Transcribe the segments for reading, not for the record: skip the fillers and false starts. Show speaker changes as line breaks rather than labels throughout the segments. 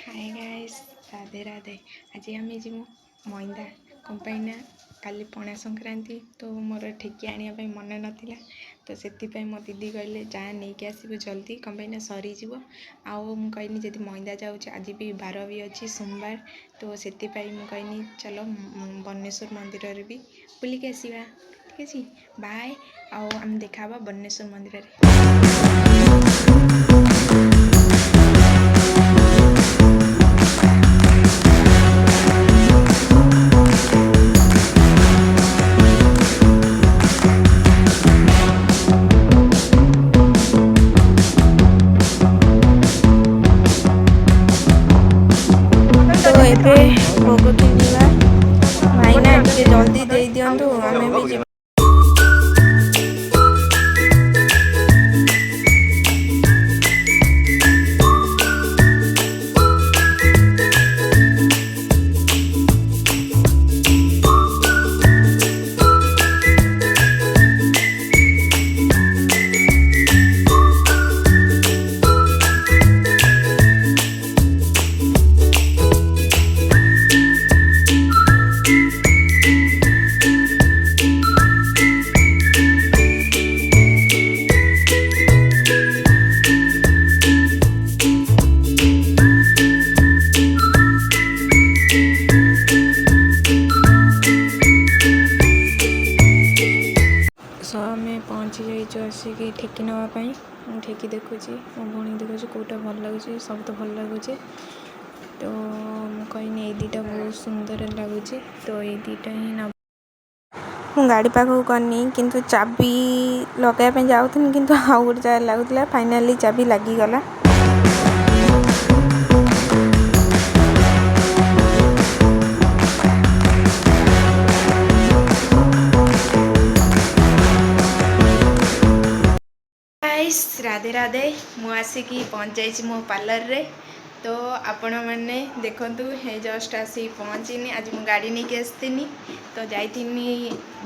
Hi guys Radhe Radhe. आज आम जी मैदा कंपाइन काली पणा संक्रांति तो मोर ठेकी आने मन नाला तो से मो दीदी कहले जा नहीं कि आसब जल्दी कंपाइन सरीज आउ कहनी जब मैदा जाऊँ आज भी बार भी अच्छी सोमवार तो से कहनी चलो बन्नेश्वर मंदिर भी बुलिक आसवा ठीक अच्छे बाय आम देखा बन्नेश्वर मंदिर ଏବେ ଭୋଗ କିଣିବା ଭାଇନା ଟିକେ ଜଲ୍ଦି ଦେଇ ଦିଅନ୍ତୁ ଆମେ ବି ଯିବା। आमे पहुँची जाइए आसिक ठेकी नापी ठेकी देखुची मो भौणी देखुची कौटा भल लगुच सब तो भल लगुच तो कहनी ये दुटा बहुत सुंदर लगुच तो ये दुटा ही न मु गाड़ी पाखक करनी किंतु चाबी लगाइबा जाऊँ किंतु आउ गोटे जगह लगुला फाइनाली चाबी लगिगला। राधे राधे मु आसिकी पहुँच जाइए मो पार्लर रे तो आपण मैंने देखु हे जस्ट आसी पहुँचनी आज मु गाड़ी नहीं आसनी तो जाइनी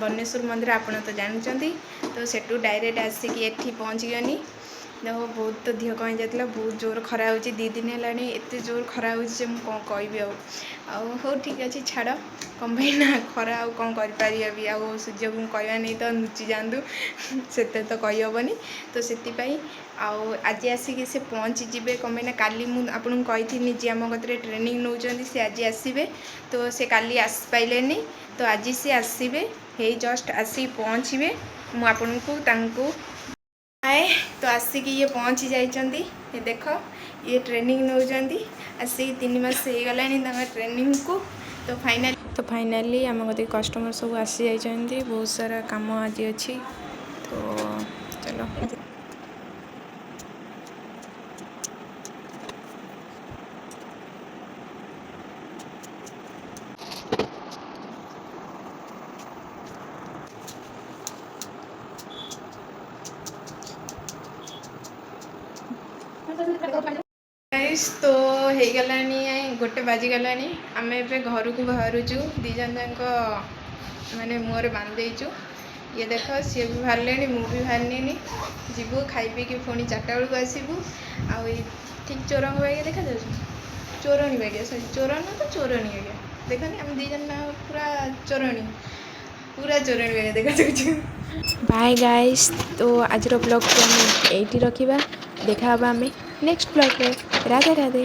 बन्नेश्वर मंदिर आपण तो जानते तो सेठू डायरेक्ट आसिक एठी पहुँच गनी देख बहुत तो देह कहीं जाता बहुत जोर खरा हो 2 दिन है एत जोर खरा हो कौन कहि हो ठीक अच्छे छाड़ कंबाइन खरा आ कौन करी आ सूर्य को कहवा नहीं तो नुची जातु से तो कहीहबनी तो से आज आसिक से पहुँची जी कंबाइन काली मुझे जी आम कतरे ट्रेनिंग नौ सी आज आसबे तो से काली आस पाइले तो आज सी आसबे हे जस्ट आसी पहुँचे मुझे आए तो आसिक ये पहुँची जाइए ये देख ये ट्रेनिंग नौ आसिक 3 मास हो गला ट्रेनिंग को तो फाइनाली आम कत कस्टमर सब आसी जाइए बहुत सारा काम आज अच्छी तो चलो तो हो गला 1 बाजिगला आम ए घर को बाहरुचु 2 जन जाक माने मुहर बांधेचु ये देख सी भी बाहर मु भी बाहरनी जीवु खाई पी कि पुणी 4टा बेलू आसबू आ ठीक चोरंग बागिया देखा जाऊँ चोरणी बागिया सॉरी चोरण तो चोरणी बागिया देखनी आम 2 जन पूरा चोरणी बागिया देखा जाऊँ। बाय गाइस तो आज ब्लॉग को हम यही रखा देखा आम नेक्स्ट ब्लॉग रे राधे राधे।